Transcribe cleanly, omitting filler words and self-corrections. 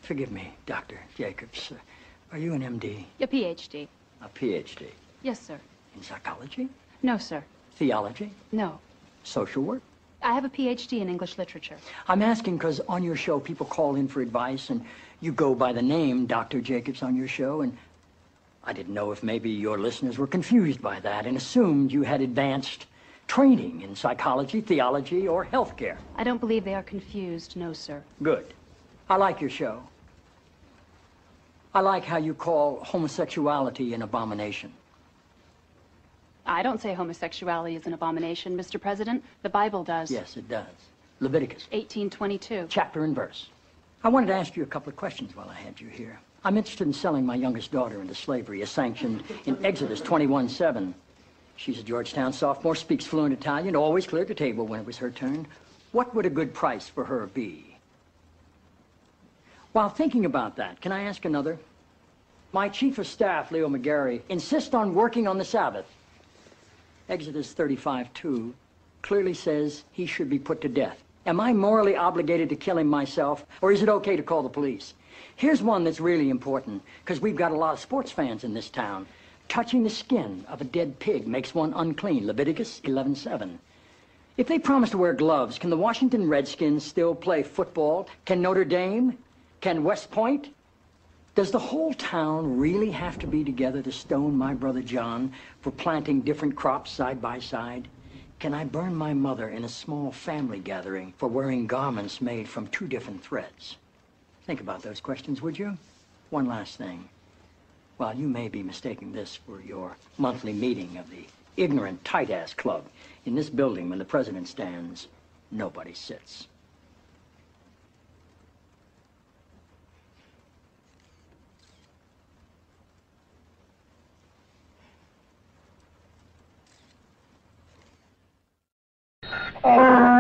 Forgive me, Dr. Jacobs. Are you an MD? A PhD. A PhD? Yes, sir. In psychology? No, sir. Theology? No. Social work? I have a PhD in English literature. I'm asking because on your show, people call in for advice, and you go by the name Dr. Jacobs on your show, and I didn't know if maybe your listeners were confused by that and assumed you had advanced training in psychology, theology, or healthcare. I don't believe they are confused, no, sir. Good. I like your show. I like how you call homosexuality an abomination. I don't say homosexuality is an abomination, Mr. President. The Bible does. Yes, it does. Leviticus. 18:22. Chapter and verse. I wanted to ask you a couple of questions while I had you here. I'm interested in selling my youngest daughter into slavery, as sanctioned in Exodus 21:7. She's a Georgetown sophomore, speaks fluent Italian, always cleared the table when it was her turn. What would a good price for her be? While thinking about that, can I ask another? My chief of staff, Leo McGarry, insists on working on the Sabbath. Exodus 35:2 clearly says he should be put to death. Am I morally obligated to kill him myself, or is it okay to call the police? Here's one that's really important, because we've got a lot of sports fans in this town. Touching the skin of a dead pig makes one unclean, Leviticus 11:7. If they promise to wear gloves, can the Washington Redskins still play football? Can Notre Dame? Can West Point? Does the whole town really have to be together to stone my brother John for planting different crops side by side? Can I burn my mother in a small family gathering for wearing garments made from two different threads? Think about those questions, would you? One last thing. While you may be mistaking this for your monthly meeting of the ignorant tight-ass club, in this building when the president stands, nobody sits. Oh!